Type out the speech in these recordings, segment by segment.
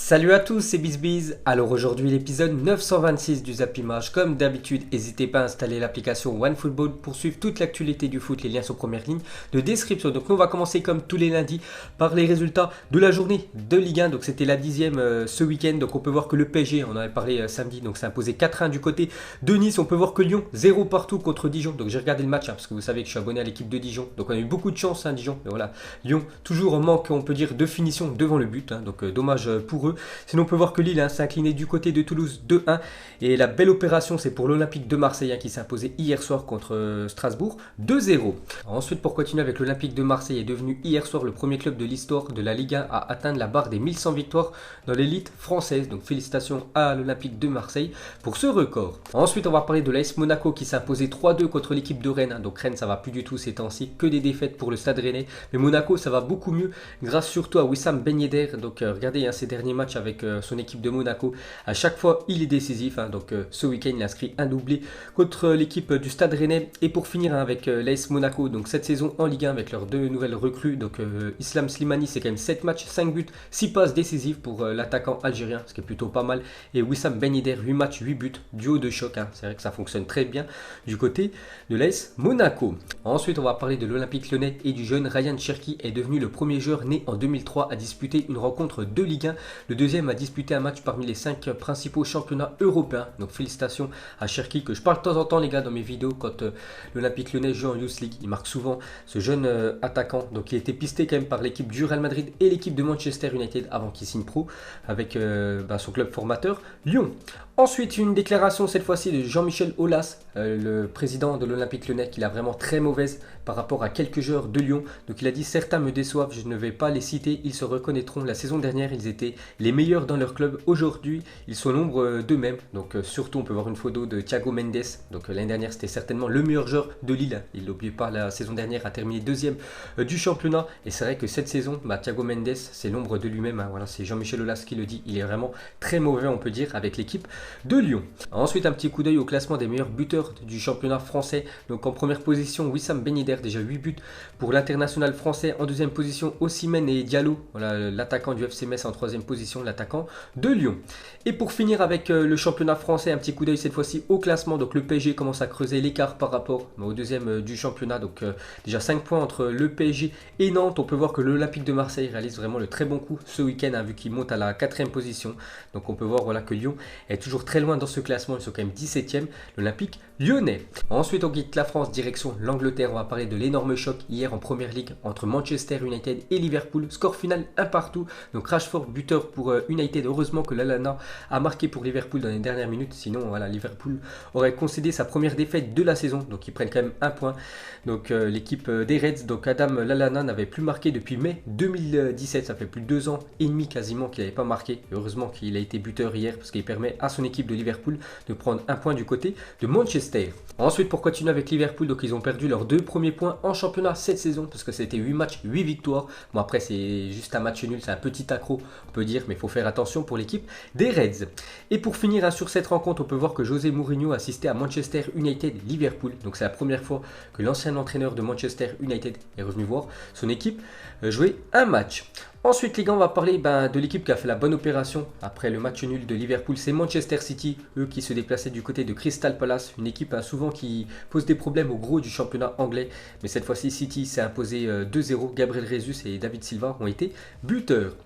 Salut à tous, c'est BizBiz. Alors aujourd'hui l'épisode 926 du Zap Image. Comme d'habitude, n'hésitez pas à installer l'application OneFootball pour suivre toute l'actualité du foot. Les liens sont première ligne de description. Donc nous on va commencer comme tous les lundis par les résultats de la journée de Ligue 1. Donc c'était la 10e ce week-end. Donc on peut voir que le PSG, on en avait parlé samedi, donc c'est imposé 4-1 du côté de Nice. On peut voir que Lyon 0 partout contre Dijon. Donc j'ai regardé le match parce que vous savez que je suis abonné à l'équipe de Dijon. Donc on a eu beaucoup de chance Dijon. Mais voilà, Lyon toujours en manque, on peut dire, de finition devant le but. Donc dommage pour eux. Sinon on peut voir que Lille s'est incliné du côté de Toulouse 2-1 et la belle opération c'est pour l'Olympique de Marseille qui s'est imposé hier soir contre Strasbourg 2-0. Ensuite pour continuer avec l'Olympique de Marseille est devenu hier soir le premier club de l'histoire de la Ligue 1 à atteindre la barre des 1100 victoires dans l'élite française. Donc félicitations à l'Olympique de Marseille pour ce record. Ensuite on va parler de l'AS Monaco qui s'est imposé 3-2 contre l'équipe de Rennes. Donc Rennes ça va plus du tout ces temps-ci, que des défaites pour le Stade Rennais. Mais Monaco ça va beaucoup mieux grâce surtout à Wissam Ben Yedder. Donc regardez ces derniers matchs avec son équipe de Monaco. À chaque fois, il est décisif. Donc ce week-end, il a inscrit un doublé contre l'équipe du Stade Rennais. Et pour finir avec l'AS Monaco, donc cette saison en Ligue 1 avec leurs deux nouvelles recrues. Donc Islam Slimani, c'est quand même 7 matchs, 5 buts, 6 passes décisives pour l'attaquant algérien, ce qui est plutôt pas mal. Et Wissam Ben Yedder, 8 matchs, 8 buts, duo de choc. C'est vrai que ça fonctionne très bien du côté de l'AS Monaco. Ensuite, on va parler de l'Olympique Lyonnais et du jeune Ryan Cherki est devenu le premier joueur né en 2003 à disputer une rencontre de Ligue 1. Le deuxième a disputé un match parmi les 5 principaux championnats européens. Donc félicitations à Cherki que je parle de temps en temps les gars dans mes vidéos quand l'Olympique Lyonnais joue en Youth League. Il marque souvent ce jeune attaquant. Donc il a été pisté quand même par l'équipe du Real Madrid et l'équipe de Manchester United avant qu'il signe pro avec son club formateur Lyon. Ensuite, une déclaration cette fois-ci de Jean-Michel Aulas, le président de l'Olympique Lyonnais, qui l'a vraiment très mauvaise par rapport à quelques joueurs de Lyon. Donc il a dit: certains me déçoivent, je ne vais pas les citer, ils se reconnaîtront. La saison dernière, ils étaient les meilleurs dans leur club. Aujourd'hui, ils sont l'ombre d'eux-mêmes. Donc surtout, on peut voir une photo de Thiago Mendes. Donc l'année dernière, c'était certainement le meilleur joueur de Lille. Il n'oubliez pas, la saison dernière a terminé deuxième du championnat. Et c'est vrai que cette saison, Thiago Mendes, c'est l'ombre de lui-même. Voilà, c'est Jean-Michel Aulas qui le dit. Il est vraiment très mauvais, on peut dire, avec l'équipe de Lyon. Ensuite, un petit coup d'œil au classement des meilleurs buteurs du championnat français. Donc en première position, Wissam Ben Yedder, déjà 8 buts pour l'international français. En deuxième position, Osimhen et Diallo, voilà, l'attaquant du FC Metz. En troisième position, l'attaquant de Lyon. Et pour finir avec le championnat français, un petit coup d'œil cette fois-ci au classement. Donc le PSG commence à creuser l'écart par rapport au deuxième du championnat. Donc déjà 5 points entre le PSG et Nantes. On peut voir que l'Olympique de Marseille réalise vraiment le très bon coup ce week-end, vu qu'il monte à la 4e position. Donc on peut voir que Lyon est toujours très loin dans ce classement. Ils sont quand même 17e, l'Olympique Lyonnais. Ensuite, on quitte la France, direction l'Angleterre. On va parler de l'énorme choc hier en Première Ligue entre Manchester United et Liverpool. Score final 1 partout. Donc Rashford buteur pour United. Heureusement que Lallana a marqué pour Liverpool dans les dernières minutes. Sinon, Liverpool aurait concédé sa première défaite de la saison. Donc ils prennent quand même un point. Donc l'équipe des Reds, donc Adam Lallana n'avait plus marqué depuis mai 2017. Ça fait plus de 2 ans et demi quasiment qu'il n'avait pas marqué. Et heureusement qu'il a été buteur hier parce qu'il permet à son équipe de Liverpool de prendre un point du côté de Manchester. Ensuite, pour continuer avec Liverpool, donc ils ont perdu leurs 2 premiers points en championnat cette saison parce que c'était 8 matchs, 8 victoires. Bon, après c'est juste un match nul, c'est un petit accro on peut dire, mais il faut faire attention pour l'équipe des Reds. Et pour finir sur cette rencontre, on peut voir que José Mourinho a assisté à Manchester United Liverpool. Donc c'est la première fois que l'ancien entraîneur de Manchester United est revenu voir son équipe jouer un match. Ensuite, les gars, on va parler de l'équipe qui a fait la bonne opération après le match nul de Liverpool. C'est Manchester City, eux qui se déplaçaient du côté de Crystal Palace. Une équipe souvent qui pose des problèmes au gros du championnat anglais. Mais cette fois-ci, City s'est imposé 2-0. Gabriel Jesus et David Silva ont été buteurs.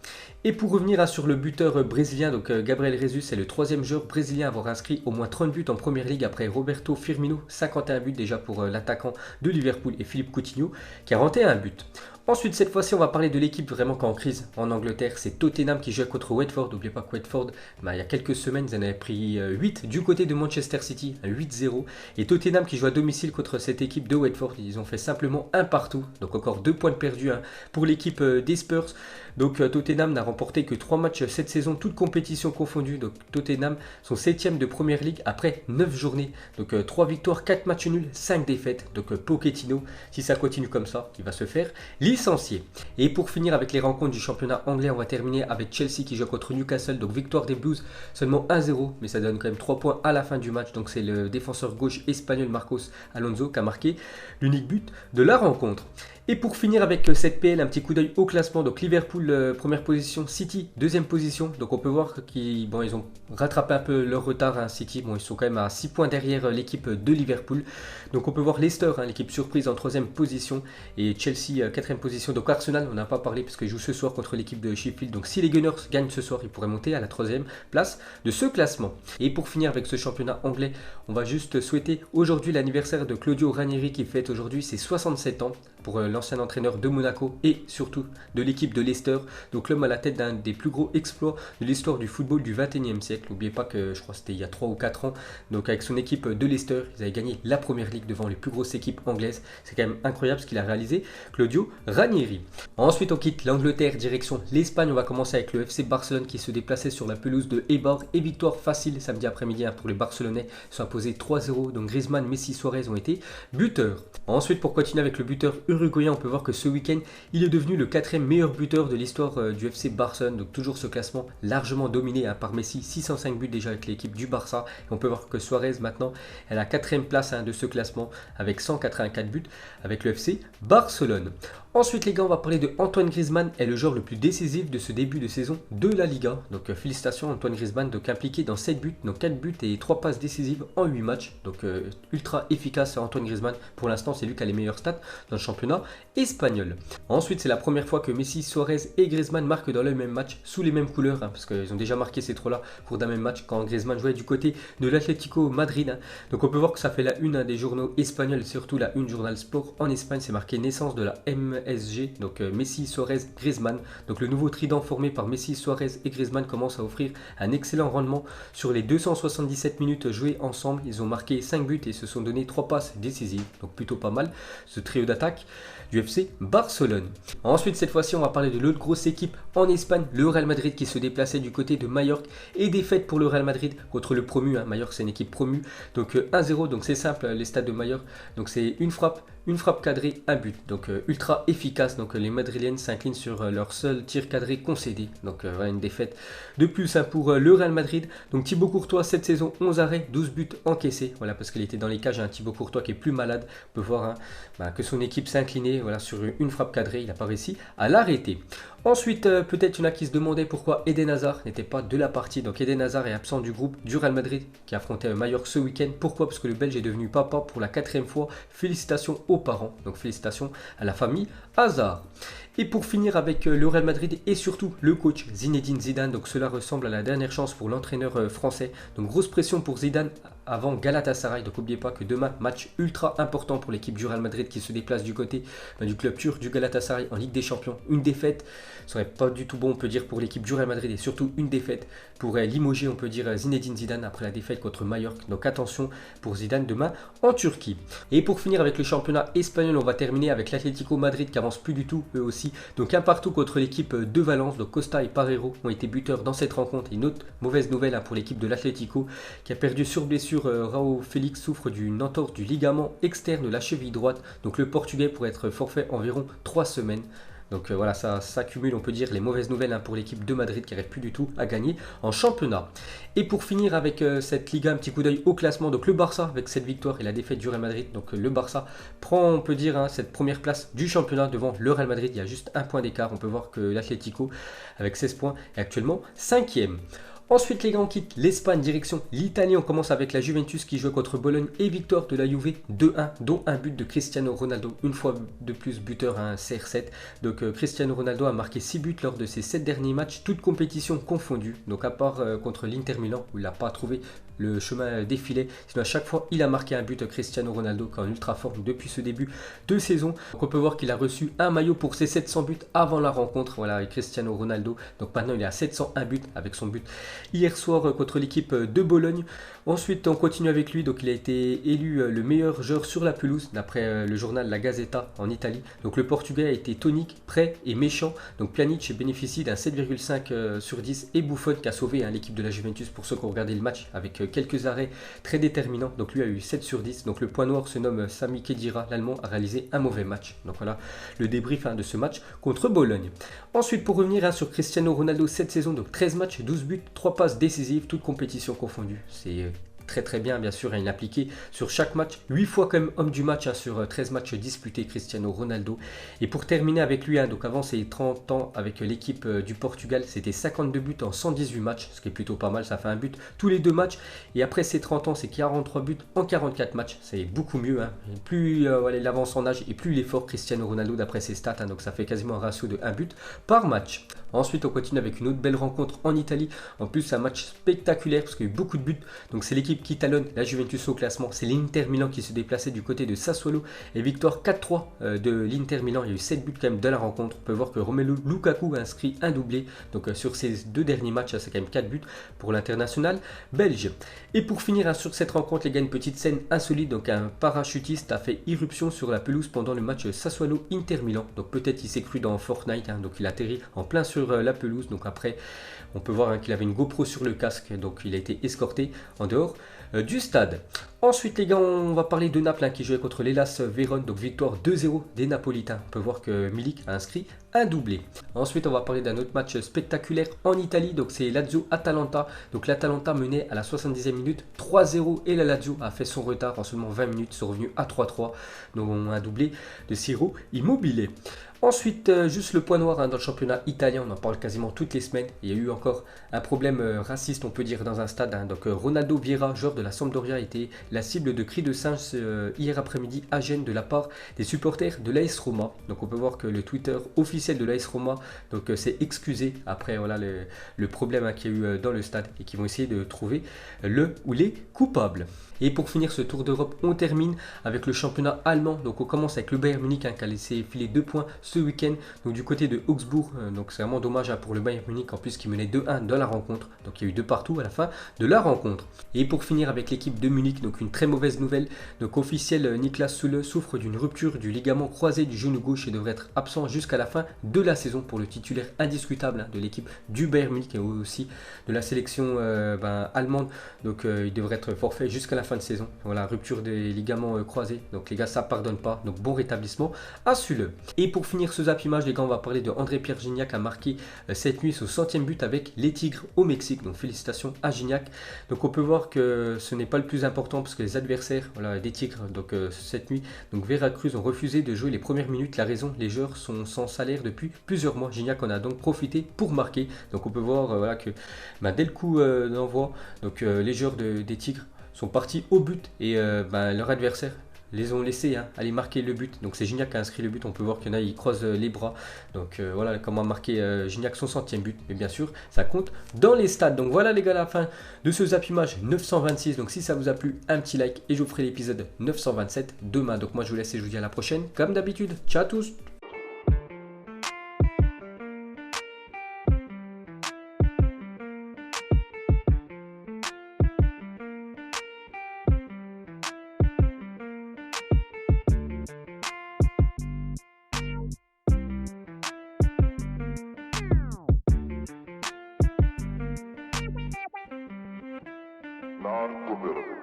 Et pour revenir sur le buteur brésilien, donc Gabriel Jesus est le 3e joueur brésilien à avoir inscrit au moins 30 buts en Première Ligue après Roberto Firmino, 51 buts déjà pour l'attaquant de Liverpool, et Philippe Coutinho qui a renté un but. Ensuite, cette fois-ci, on va parler de l'équipe vraiment qui est en crise en Angleterre. C'est Tottenham qui joue contre Watford. N'oubliez pas que Watford, il y a quelques semaines, ils en avaient pris 8 du côté de Manchester City, 8-0. Et Tottenham qui joue à domicile contre cette équipe de Watford. Ils ont fait simplement 1 partout. Donc encore 2 points de perdus pour l'équipe des Spurs. Donc Tottenham n'a remporté que 3 matchs cette saison, toutes compétitions confondues. Donc Tottenham sont 7e de Première Ligue après 9 journées. Donc 3 victoires, 4 matchs nuls, 5 défaites. Donc Pochettino, si ça continue comme ça, il va se faire licencié. Et pour finir avec les rencontres du championnat anglais, on va terminer avec Chelsea qui joue contre Newcastle. Donc victoire des Blues, seulement 1-0, mais ça donne quand même 3 points à la fin du match. Donc c'est le défenseur gauche espagnol Marcos Alonso qui a marqué l'unique but de la rencontre. Et pour finir avec cette PL, un petit coup d'œil au classement. Donc Liverpool première position, City deuxième position. Donc on peut voir qu'ils ils ont rattrapé un peu leur retard. Hein, City, bon, ils sont quand même à 6 points derrière l'équipe de Liverpool. Donc on peut voir Leicester, hein, l'équipe surprise en troisième position. Et Chelsea quatrième position. Donc Arsenal, on n'a pas parlé parce qu'ils jouent ce soir contre l'équipe de Sheffield. Donc si les Gunners gagnent ce soir, ils pourraient monter à la troisième place de ce classement. Et pour finir avec ce championnat anglais, on va juste souhaiter aujourd'hui l'anniversaire de Claudio Ranieri qui fête aujourd'hui ses 67 ans. Pour l'ancien entraîneur de Monaco et surtout de l'équipe de Leicester. Donc l'homme à la tête d'un des plus gros exploits de l'histoire du football du 21e siècle. N'oubliez pas que je crois que c'était il y a 3 ou 4 ans. Donc avec son équipe de Leicester, ils avaient gagné la première ligue devant les plus grosses équipes anglaises. C'est quand même incroyable ce qu'il a réalisé, Claudio Ranieri. Ensuite on quitte l'Angleterre, direction l'Espagne. On va commencer avec le FC Barcelone qui se déplaçait sur la pelouse de Eibar. Et victoire facile samedi après-midi pour les Barcelonais. Ils sont imposés 3-0. Donc Griezmann, Messi, Suarez ont été buteurs. Ensuite pour continuer avec le buteur uruguayen, on peut voir que ce week-end, il est devenu le 4e meilleur buteur de l'histoire du FC Barcelone. Donc toujours ce classement largement dominé par Messi, 605 buts déjà avec l'équipe du Barça. Et on peut voir que Suarez maintenant, elle a 4e place de ce classement avec 184 buts avec le FC Barcelone. Ensuite les gars, on va parler de Antoine Griezmann, est le joueur le plus décisif de ce début de saison de la Liga. Donc félicitations Antoine Griezmann, donc impliqué dans 7 buts, donc 4 buts et 3 passes décisives en 8 matchs. Donc ultra efficace Antoine Griezmann. Pour l'instant c'est lui qui a les meilleurs stats dans le championnat espagnol. Ensuite c'est la première fois que Messi, Suarez et Griezmann marquent dans le même match sous les mêmes couleurs, parce qu'ils ont déjà marqué ces trois-là pour d'un même match quand Griezmann jouait du côté de l'Atlético Madrid. Donc on peut voir que ça fait la une des journaux espagnols, surtout la une Journal Sport en Espagne. C'est marqué naissance de la MSG, donc Messi, Suarez, Griezmann. Donc le nouveau trident formé par Messi, Suarez et Griezmann commence à offrir un excellent rendement sur les 277 minutes jouées ensemble. Ils ont marqué 5 buts et se sont donné 3 passes décisives, donc plutôt pas mal ce trio d'attaque du FC Barcelone. Ensuite cette fois-ci on va parler de l'autre grosse équipe en Espagne, le Real Madrid qui se déplaçait du côté de Majorque et défaite pour le Real Madrid contre le promu. Majorque c'est une équipe promue, donc 1-0, donc c'est simple les stades de Majorque, donc c'est une frappe cadrée, un but, donc ultra efficace. Donc les Madrilènes s'inclinent sur leur seul tir cadré concédé, donc voilà une défaite de plus pour le Real Madrid. Donc Thibaut Courtois cette saison 11 arrêts, 12 buts encaissés, voilà parce qu'il était dans les cages. Thibaut Courtois qui est plus malade, on peut voir que son équipe s'inclinait voilà, sur une frappe cadrée, il n'a pas réussi à l'arrêter. Ensuite, peut-être il y en a qui se demandaient pourquoi Eden Hazard n'était pas de la partie. Donc Eden Hazard est absent du groupe du Real Madrid qui affrontait Majorque ce week-end. Pourquoi? Parce que le Belge est devenu papa pour la 4e fois. Félicitations aux parents, donc félicitations à la famille Hazard. Et pour finir avec le Real Madrid et surtout le coach Zinedine Zidane, donc cela ressemble à la dernière chance pour l'entraîneur français. Donc grosse pression pour Zidane avant Galatasaray. Donc n'oubliez pas que demain, match ultra important pour l'équipe du Real Madrid qui se déplace du côté du club turc du Galatasaray en Ligue des Champions. Une défaite serait pas du tout bon, on peut dire, pour l'équipe du Real Madrid, et surtout une défaite pourrait limoger, on peut dire, Zinedine Zidane après la défaite contre Majorque. Donc attention pour Zidane demain en Turquie. Et pour finir avec le championnat espagnol, on va terminer avec l'Atlético Madrid qui avance plus du tout eux aussi. Donc un partout contre l'équipe de Valence. Donc Costa et Parejo ont été buteurs dans cette rencontre. Et une autre mauvaise nouvelle pour l'équipe de l'Atlético qui a perdu sur blessure. Raúl Félix souffre d'une entorse du ligament externe de la cheville droite. Donc le Portugais pourrait être forfait environ 3 semaines. Donc voilà, ça s'accumule, on peut dire, les mauvaises nouvelles pour l'équipe de Madrid qui n'arrive plus du tout à gagner en championnat. Et pour finir avec cette Liga, un petit coup d'œil au classement. Donc le Barça avec cette victoire et la défaite du Real Madrid. Donc le Barça prend, on peut dire, cette première place du championnat devant le Real Madrid. Il y a juste un point d'écart. On peut voir que l'Atlético avec 16 points est actuellement 5e. Ensuite les gars, on quitte l'Espagne, direction l'Italie. On commence avec la Juventus qui joue contre Bologne et victoire de la Juve 2-1, dont un but de Cristiano Ronaldo, une fois de plus buteur à un CR7. Donc Cristiano Ronaldo a marqué 6 buts lors de ses 7 derniers matchs, toutes compétitions confondues. Donc à part contre l'Inter Milan où il n'a pas trouvé le chemin défilé, sinon à chaque fois il a marqué un but. Cristiano Ronaldo qui est en ultra forme depuis ce début de saison. Donc on peut voir qu'il a reçu un maillot pour ses 700 buts avant la rencontre, voilà, avec Cristiano Ronaldo. Donc maintenant il est à 701 buts avec son but hier soir contre l'équipe de Bologne. Ensuite on continue avec lui, donc il a été élu le meilleur joueur sur la pelouse d'après le journal La Gazzetta en Italie. Donc le Portugais a été tonique, prêt et méchant. Donc Pjanic bénéficie d'un 7,5 sur 10 et Buffon qui a sauvé l'équipe de la Juventus pour ceux qui ont regardé le match avec quelques arrêts très déterminants. Donc lui a eu 7 sur 10. Donc le point noir se nomme Sami Khedira, l'Allemand a réalisé un mauvais match. Donc voilà le débrief de ce match contre Bologne. Ensuite pour revenir sur Cristiano Ronaldo cette saison, donc 13 matchs, 12 buts, 3 passes décisives, toutes compétitions confondues. C'est très très bien, bien sûr, hein, il a appliqué sur chaque match, 8 fois quand même homme du match hein, sur 13 matchs disputés, Cristiano Ronaldo. Et pour terminer avec lui, hein, donc avant ses 30 ans avec l'équipe du Portugal, c'était 52 buts en 118 matchs, ce qui est plutôt pas mal, ça fait un but tous les deux matchs. Et après ses 30 ans, c'est 43 buts en 44 matchs, c'est beaucoup mieux. Hein. Plus voilà, il avance en âge et plus il est fort, Cristiano Ronaldo, d'après ses stats, hein, donc ça fait quasiment un ratio de 1 but par match. Ensuite, on continue avec une autre belle rencontre en Italie. En plus, un match spectaculaire parce qu'il y a eu beaucoup de buts. Donc, c'est l'équipe qui talonne la Juventus au classement. C'est l'Inter Milan qui se déplaçait du côté de Sassuolo. Et victoire 4-3 de l'Inter Milan. Il y a eu 7 buts quand même de la rencontre. On peut voir que Romelu Lukaku a inscrit un doublé. Donc, sur ces deux derniers matchs, c'est quand même 4 buts pour l'international belge. Et pour finir hein, sur cette rencontre, les gars, une petite scène insolite. Donc, un parachutiste a fait irruption sur la pelouse pendant le match Sassuolo-Inter Milan. Donc, peut-être il s'est cru dans Fortnite. Hein, donc, il atterrit en plein sur la pelouse. Donc après, on peut voir hein, qu'il avait une GoPro sur le casque, donc il a été escorté en dehors du stade. Ensuite les gars, on va parler de Naples hein, qui jouait contre l'Hellas Vérone, donc victoire 2-0 des Napolitains. On peut voir que Milik a inscrit un doublé. Ensuite on va parler d'un autre match spectaculaire en Italie, donc c'est Lazio-Atalanta. Donc l'Atalanta menait à la 70e minute 3-0 et la Lazio a fait son retard en seulement 20 minutes, sont revenus à 3-3, donc un doublé de Ciro Immobile. Ensuite, juste le point noir hein, dans le championnat italien, on en parle quasiment toutes les semaines. Il y a eu encore un problème raciste, on peut dire, dans un stade. Hein. Donc Ronaldo Vieira, joueur de la Sampdoria, a été la cible de cris de singe hier après-midi à Gênes de la part des supporters de l'AS Roma. Donc on peut voir que le Twitter officiel de l'AS Roma s'est excusé après voilà, le problème hein, qu'il y a eu dans le stade et qui vont essayer de trouver le ou les coupables. Et pour finir ce tour d'Europe, on termine avec le championnat allemand. Donc on commence avec le Bayern Munich hein, qui a laissé filer 2 points ce week-end. Donc du côté de Augsbourg, donc c'est vraiment dommage hein, pour le Bayern Munich en plus qui menait 2-1 dans la rencontre. Donc il y a eu 2 partout à la fin de la rencontre. Et pour finir avec l'équipe de Munich, donc une très mauvaise nouvelle. Donc officiel, Niklas Süle souffre d'une rupture du ligament croisé du genou gauche et devrait être absent jusqu'à la fin de la saison pour le titulaire indiscutable hein, de l'équipe du Bayern Munich et aussi de la sélection allemande. Donc il devrait être forfait jusqu'à la fin de saison. Voilà, rupture des ligaments croisés. Donc les gars, ça pardonne pas. Donc bon rétablissement à Süle. Et pour finir ce zap image, les gars, on va parler de André-Pierre Gignac qui a marqué cette nuit son 100e but avec les Tigres au Mexique. Donc félicitations à Gignac. Donc on peut voir que ce n'est pas le plus important parce que les adversaires voilà, des Tigres, donc cette nuit, donc Veracruz ont refusé de jouer les premières minutes. La raison, les joueurs sont sans salaire depuis plusieurs mois. Gignac en a donc profité pour marquer. Donc on peut voir voilà, que dès le coup d'envoi, donc les joueurs des Tigres sont partis au but et leur adversaire les ont laissés hein, aller marquer le but. Donc c'est Gignac qui a inscrit le but. On peut voir qu'il y en a, il croise les bras. Donc voilà comment a marqué Gignac son 100e but. Mais bien sûr, ça compte dans les stades. Donc voilà les gars, la fin de ce Zap Image 926. Donc si ça vous a plu, un petit like et je vous ferai l'épisode 927 demain. Donc moi je vous laisse et je vous dis à la prochaine. Comme d'habitude, ciao à tous. Non-formidable.